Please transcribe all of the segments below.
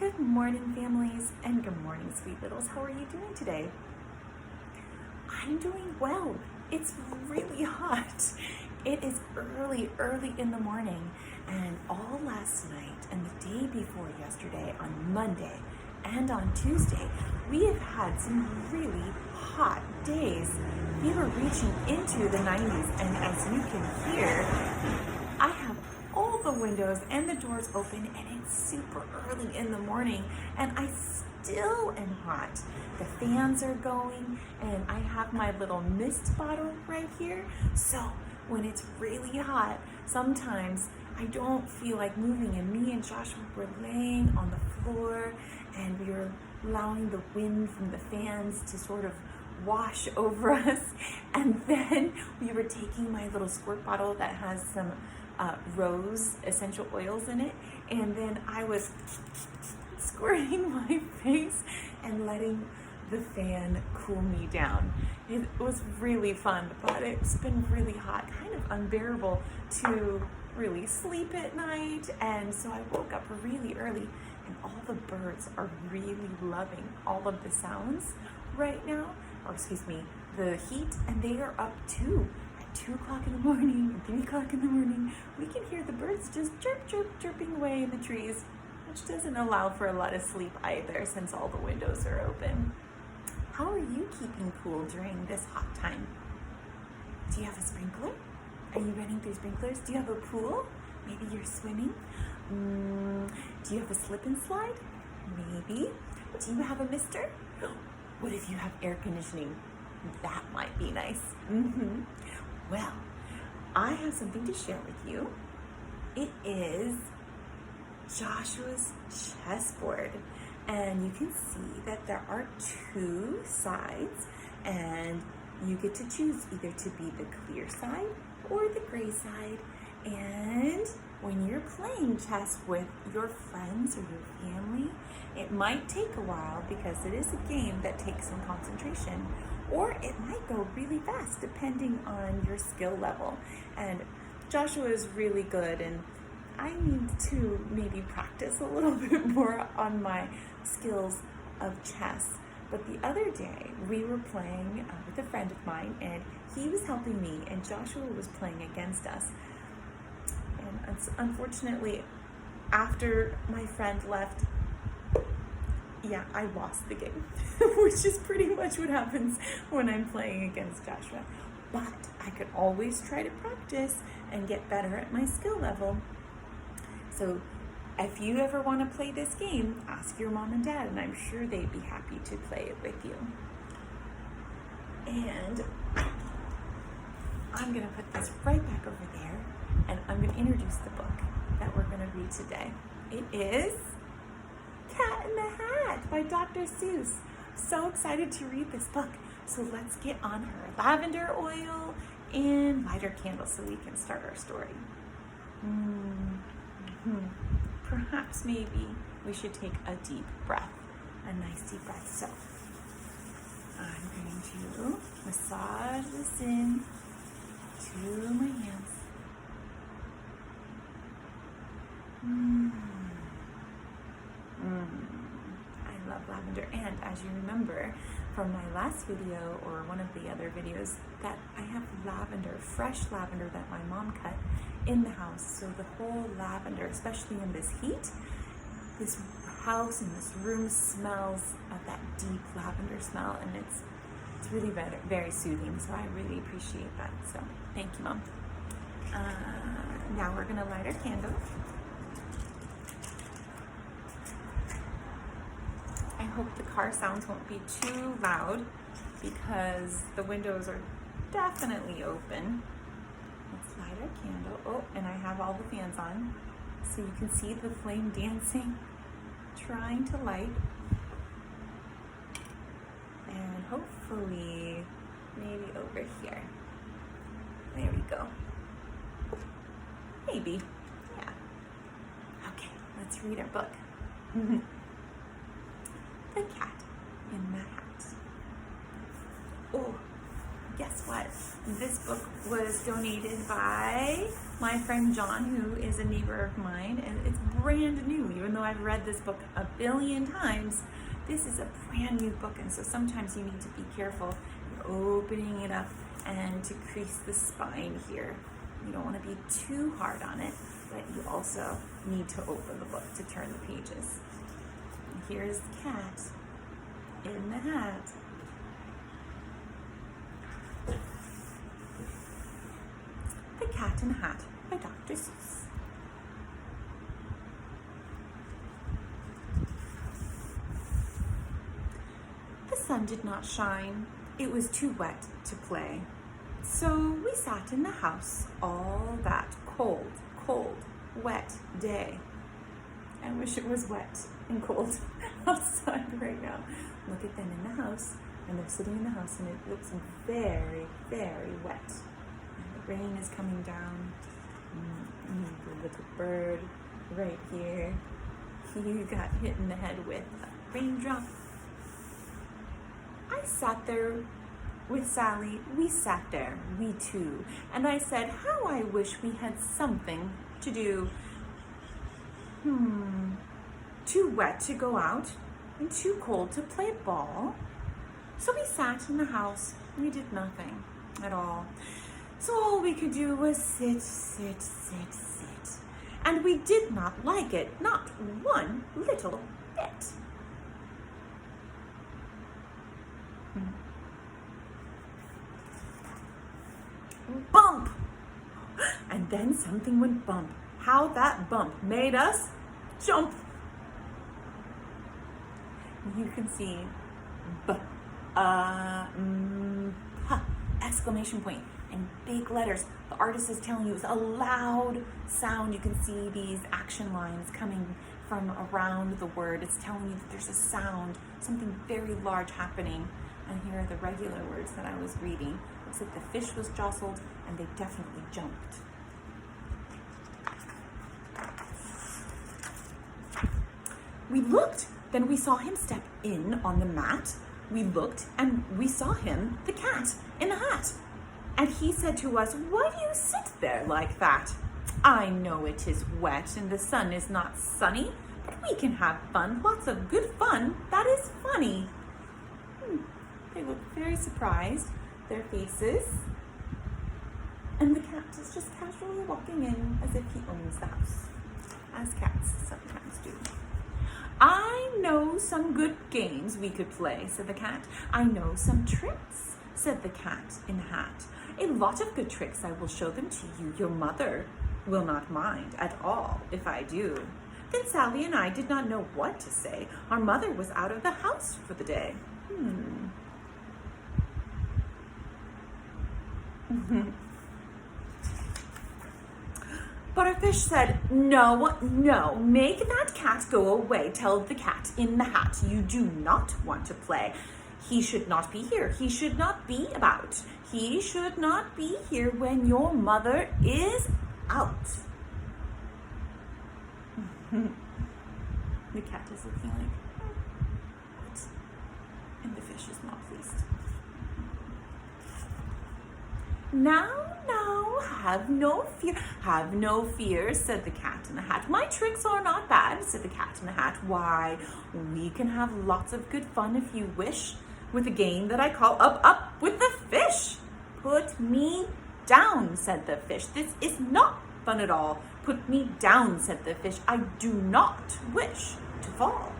Good morning, families, and good morning, sweet littles. How are you doing today? I'm doing well. It's really hot. It is early in the morning, and all last night and the day before yesterday on Monday and on Tuesday, we have had some really hot days. We were reaching into the 90s, and as you can hear, I have all the windows and the doors open, and it's super early in the morning, and I still am hot. The fans are going, and I have my little mist bottle right here. So when it's really hot, sometimes I don't feel like moving, and me and Joshua were laying on the floor, and we were allowing the wind from the fans to sort of wash over us. And then we were taking my little squirt bottle that has some rose essential oils in it, and then I was squirting my face and letting the fan cool me down. It was really fun, but it's been really hot, kind of unbearable to really sleep at night, and so I woke up really early, and all the birds are really loving all of the sounds right now, or excuse me, the heat, and they are up too. 2 o'clock in the morning and 3 o'clock in the morning, we can hear the birds just chirping away in the trees, which doesn't allow for a lot of sleep either since all the windows are open. How are you keeping cool during this hot time? Do you have a sprinkler? Are you running through sprinklers? Do you have a pool? Maybe you're swimming? Do you have a slip and slide? Maybe. Do you have a mister? What if you have air conditioning? That might be nice. Well, I have something to share with you. It is Joshua's chessboard, and you can see that there are 2 sides, and you get to choose either to be the clear side or the gray side. And when you're playing chess with your friends or your family, it might take a while because it is a game that takes some concentration, or it might go really fast depending on your skill level. And Joshua is really good, and I need to maybe practice a little bit more on my skills of chess. But the other day we were playing with a friend of mine, and he was helping me, and Joshua was playing against us. And unfortunately, after my friend left, I lost the game, which is pretty much what happens when I'm playing against Joshua. But I could always try to practice and get better at my skill level. So if you ever want to play this game, ask your mom and dad, and I'm sure they'd be happy to play it with you. And I'm going to put this right back over there, and I'm going to introduce the book that we're going to read today. It is Cat in the Hat by Dr. Seuss. So excited to read this book. So let's get on our lavender oil and light our candles so we can start our story. Perhaps maybe we should take a deep breath, a nice deep breath. So I'm going to massage this in to my hands. I love lavender, and as you remember from my last video or one of the other videos, that I have lavender, fresh lavender that my mom cut in the house. So the whole lavender, especially in this heat, this house and this room smells of that deep lavender smell, and it's really very, very soothing. So I really appreciate that. So thank you, Mom. Now we're gonna light our candle. I hope the car sounds won't be too loud because the windows are definitely open. Let's light our candle. Oh, and I have all the fans on, so you can see the flame dancing, trying to light. And hopefully, maybe over here. There we go. Maybe, yeah. Okay, let's read our book. The Cat in the Hat. Oh, yes, guess what? This book was donated by my friend John, who is a neighbor of mine, and it's brand new. Even though I've read this book a billion times, this is a brand new book, and so sometimes you need to be careful. You're opening it up and to crease the spine here. You don't want to be too hard on it, but you also need to open the book to turn the pages. And here's the cat in the hat. The Cat in the Hat by Dr. Seuss. The sun did not shine. It was too wet to play. So we sat in the house all that cold, wet day. I wish it was wet and cold outside right now. Look at them in the house, and they're sitting in the house, and it looks very, very wet. And the rain is coming down. The little bird right here, he got hit in the head with a raindrop. I sat there with Sally. We sat there, we two. And I said, how I wish we had something to do. Too wet to go out and too cold to play ball. So we sat in the house. We did nothing at all. So all we could do was sit. And we did not like it, not one little bit. Bump! And then something went bump. How that bump made us jump. You can see exclamation point and big letters. The artist is telling you it's a loud sound. You can see these action lines coming from around the word. It's telling you that there's a sound, something very large happening. And here are the regular words that I was reading. Looks like the fish was jostled, and they definitely jumped. We looked, then we saw him step in on the mat. We looked, and we saw him, the cat, in the hat. And he said to us, why do you sit there like that? I know it is wet, and the sun is not sunny, but we can have fun, lots of good fun, that is funny. They look very surprised, their faces. And the cat is just casually walking in as if he owns the house, as cats sometimes do. I know some good games we could play, said the cat. I know some tricks, said the cat in the hat. A lot of good tricks, I will show them to you. Your mother will not mind at all if I do. Then Sally and I did not know what to say. Our mother was out of the house for the day. Butterfish said, no, make that cat go away. Tell the cat in the hat you do not want to play. He should not be here. He should not be about. He should not be here when your mother is out. The cat is looking like, what? And the fish is not pleased. Now, have no fear, said the cat in the hat. My tricks are not bad, said the cat in the hat. Why, we can have lots of good fun if you wish, with a game that I call Up with the Fish. Put me down, said the fish. This is not fun at all. Put me down, said the fish. I do not wish to fall.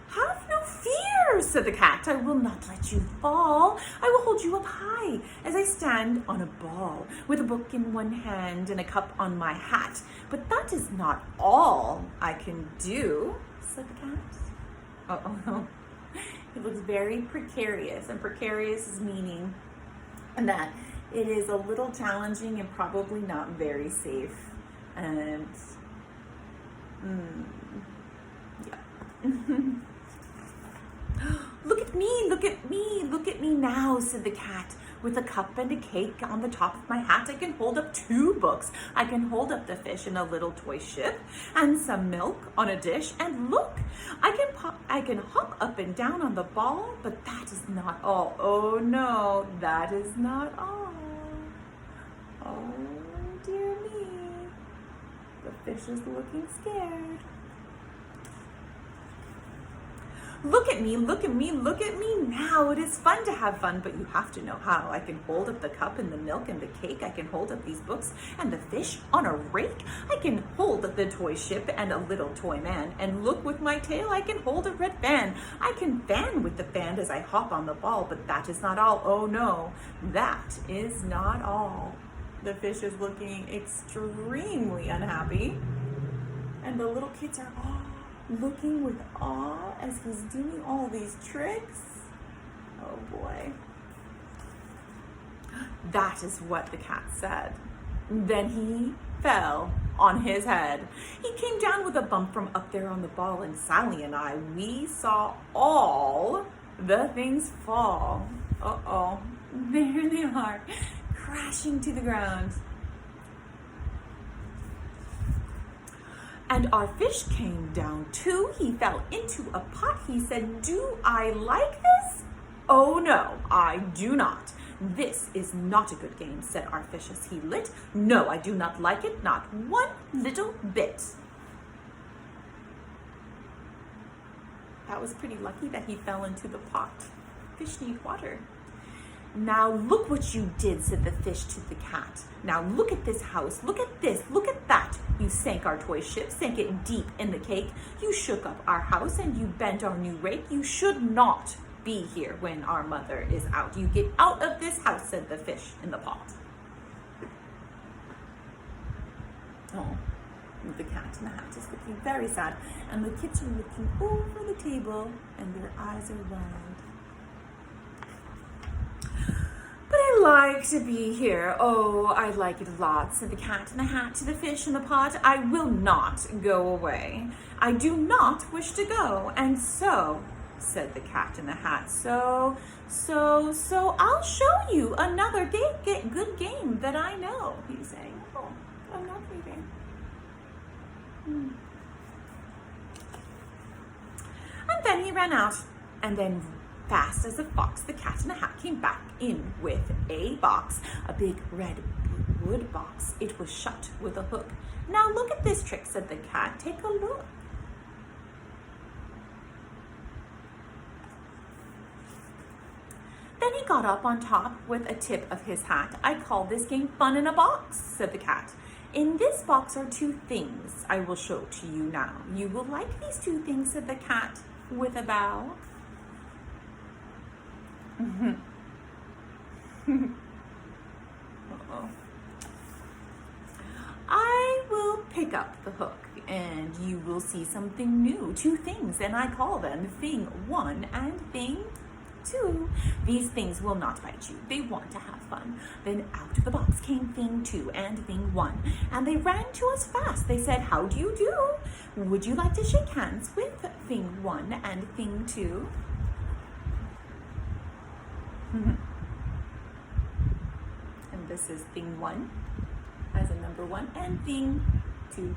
Have no fear, said the cat. I will not let you fall. I will hold you up high as I stand on a ball with a book in one hand and a cup on my hat. But that is not all I can do, said the cat. Uh-oh. It looks very precarious, and precarious is meaning that it is a little challenging and probably not very safe. And yeah. Look at me now, said the cat. With a cup and a cake on the top of my hat, I can hold up 2 books. I can hold up the fish in a little toy ship and some milk on a dish. And look, I can hop up and down on the ball, but that is not all. Oh no, that is not all. Oh dear me, the fish is looking scared. Look at me, look at me, look at me now. It is fun to have fun, but you have to know how. I can hold up the cup and the milk and the cake. I can hold up these books and the fish on a rake. I can hold up the toy ship and a little toy man. And look, with my tail, I can hold a red fan. I can fan with the fan as I hop on the ball, but that is not all. Oh no, that is not all. The fish is looking extremely unhappy. And the little kids are all looking with awe as he's doing all these tricks. Oh boy. That is what the cat said. Then he fell on his head. He came down with a bump from up there on the ball, and Sally and I, we saw all the things fall. Uh-oh. There they are, crashing to the ground. And our fish came down too. He fell into a pot. He said, "Do I like this? Oh no, I do not. This is not a good game," said our fish as he lit. "No, I do not like it, not one little bit." That was pretty lucky that he fell into the pot. Fish need water. "Now look what you did," said the fish to the cat. "Now look at this house, look at this, look at that. You sank our toy ship, sank it deep in the cake. You shook up our house and you bent our new rake. You should not be here when our mother is out. You get out of this house," said the fish in the pot. Oh, the cat in the hat is looking very sad, and the kids are looking over the table and their eyes are wide. "But I like to be here. Oh, I like it a lot," said the cat in the hat to the fish in the pot. "I will not go away. I do not wish to go. And so," said the cat in the hat, so I'll show you another good game that I know," he's saying. "Oh, I'm not leaving." And then he ran out, and then fast as a fox, the cat in the hat came back in with a box, a big red wood box. It was shut with a hook. "Now look at this trick," said the cat. "Take a look." Then he got up on top with a tip of his hat. "I call this game Fun in a Box," said the cat. "In this box are 2 things I will show to you now. You will like these 2 things," said the cat with a bow. Uh-oh. "I will pick up the hook and you will see something new. 2 things, and I call them Thing 1 and Thing 2. These things will not bite you. They want to have fun." Then out of the box came Thing 2 and Thing 1, and they ran to us fast. They said, "How do you do? Would you like to shake hands with Thing 1 and Thing 2? And this is Thing 1 as a number 1 and Thing 2.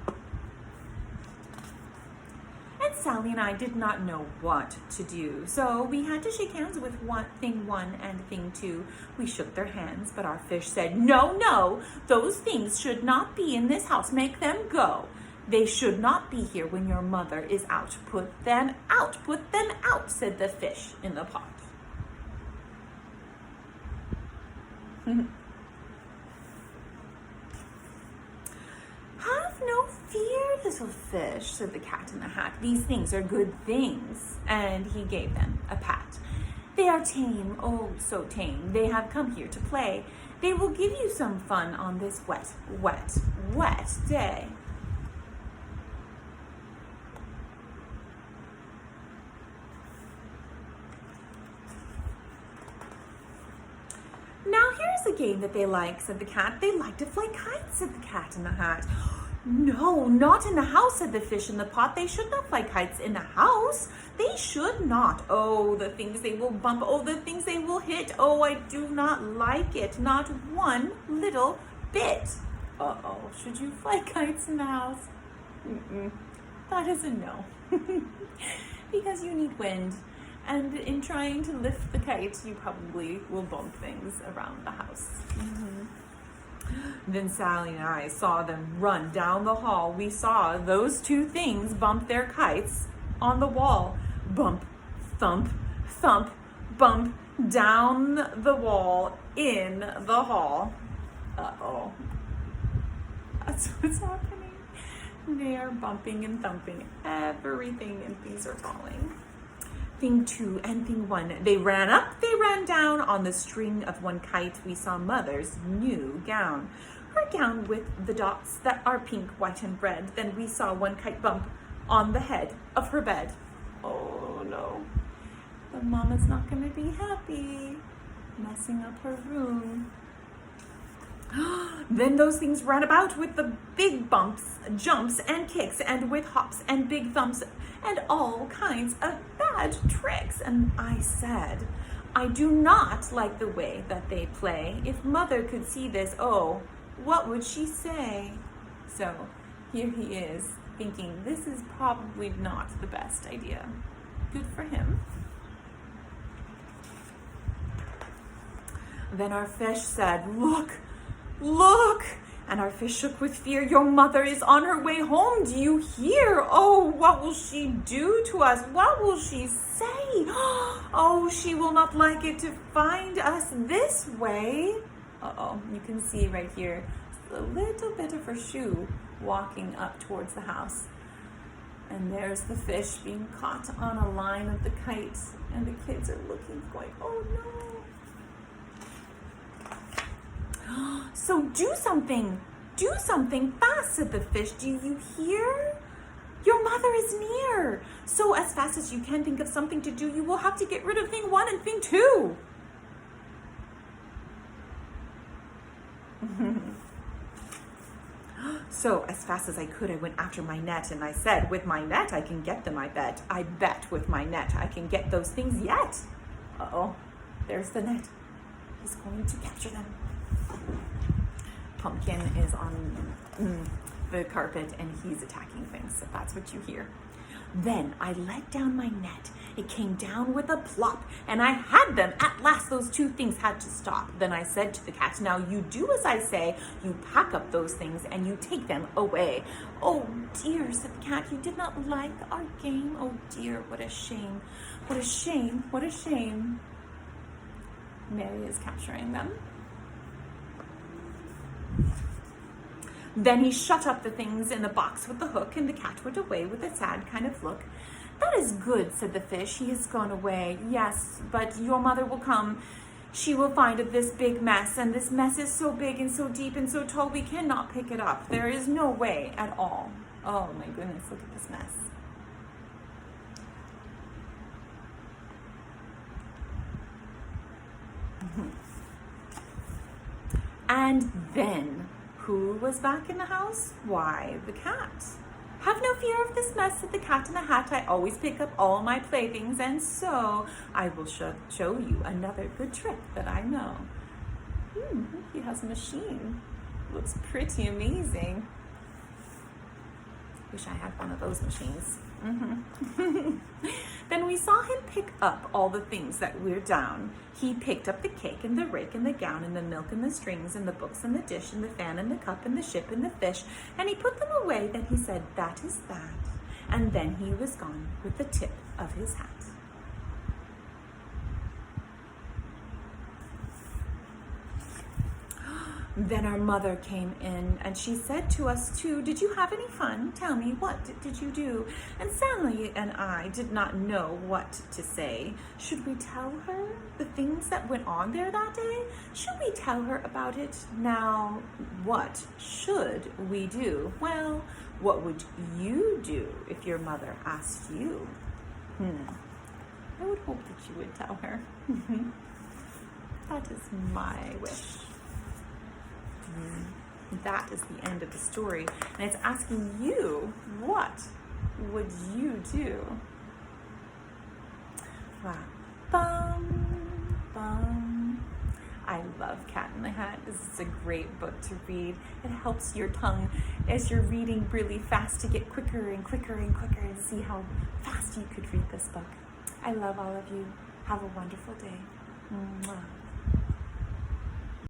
And Sally and I did not know what to do, so we had to shake hands with Thing 1 and Thing 2. We shook their hands, but our fish said, "No, no, those things should not be in this house. Make them go. They should not be here when your mother is out. Put them out, put them out," said the fish in the pot. "Have no fear, little fish," said the cat in the hat. "These things are good things." And he gave them a pat. "They are tame, oh so tame. They have come here to play. They will give you some fun on this wet, wet, wet day." "Now here's a game that they like," said the cat. "They like to fly kites," said the cat in the hat. No, not in the house, said the fish in the pot. They should not fly kites in the house. They should not. Oh, the things they will bump. Oh, the things they will hit. Oh, I do not like it. Not one little bit. Uh-oh, should you fly kites in the house? That is a no. Because you need wind. And in trying to lift the kite, you probably will bump things around the house. Then Sally and I saw them run down the hall. We saw those two things bump their kites on the wall. Bump, thump, thump, bump down the wall in the hall. Uh-oh. That's what's happening. They are bumping and thumping everything, and things are falling. Thing 2 and thing 1. They ran up, they ran down. On the string of one kite, we saw Mother's new gown. Her gown with the dots that are pink, white, and red. Then we saw one kite bump on the head of her bed. Oh no. But Mama's not going to be happy. Messing up her room. Then those things ran about with the big bumps, jumps, and kicks, and with hops and big thumps, and all kinds of bad tricks. And I said, I do not like the way that they play. If Mother could see this, oh, what would she say? So here he is, thinking this is probably not the best idea. Good for him. Then our fish said, look, look! And our fish shook with fear. Your mother is on her way home. Do you hear? Oh, what will she do to us? What will she say? Oh, she will not like it to find us this way. Uh-oh, you can see right here a little bit of her shoe walking up towards the house. And there's the fish being caught on a line of the kite. And the kids are looking, going, oh no. So do something fast, said the fish. Do you hear? Your mother is near. So as fast as you can think of something to do, you will have to get rid of thing 1 and thing 2. So as fast as I could, I went after my net, and I said, with my net, I can get them, I bet. I bet with my net, I can get those things yet. Uh-oh, there's the net. He's going to capture them. Pumpkin is on the carpet, and he's attacking things, so that's what you hear. Then I let down my net. It came down with a plop, and I had them. At last, those two things had to stop. Then I said to the cat, now you do as I say. You pack up those things, and you take them away. Oh dear, said the cat, you did not like our game. Oh dear, what a shame. What a shame, what a shame. Mary is capturing them. Then he shut up the things in the box with the hook, and the cat went away with a sad kind of look. That is good, said the fish. He has gone away. Yes, but your mother will come. She will find this big mess, and this mess is so big and so deep and so tall we cannot pick it up. There is no way at all. Oh my goodness, look at this mess. And then, who was back in the house? Why, the cat. Have no fear of this mess, said the cat in the hat. I always pick up all my playthings, and so I will show you another good trick that I know. He has a machine. Looks pretty amazing. Wish I had one of those machines. Then we saw him pick up all the things that were down. He picked up the cake and the rake and the gown and the milk and the strings and the books and the dish and the fan and the cup and the ship and the fish, and he put them away. Then he said, that is that. And then he was gone with the tip of his hat. Then our mother came in, and she said to us too, did you have any fun? Tell me, what did you do? And Sally and I did not know what to say. Should we tell her the things that went on there that day? Should we tell her about it? Now, what should we do? Well, what would you do if your mother asked you? I would hope that you would tell her. That is my wish. that is the end of the story. And it's asking you, what would you do? Wow. Bum, bum. I love Cat in the Hat. This is a great book to read. It helps your tongue as you're reading really fast to get quicker and quicker and quicker and see how fast you could read this book. I love all of you. Have a wonderful day. Mwah.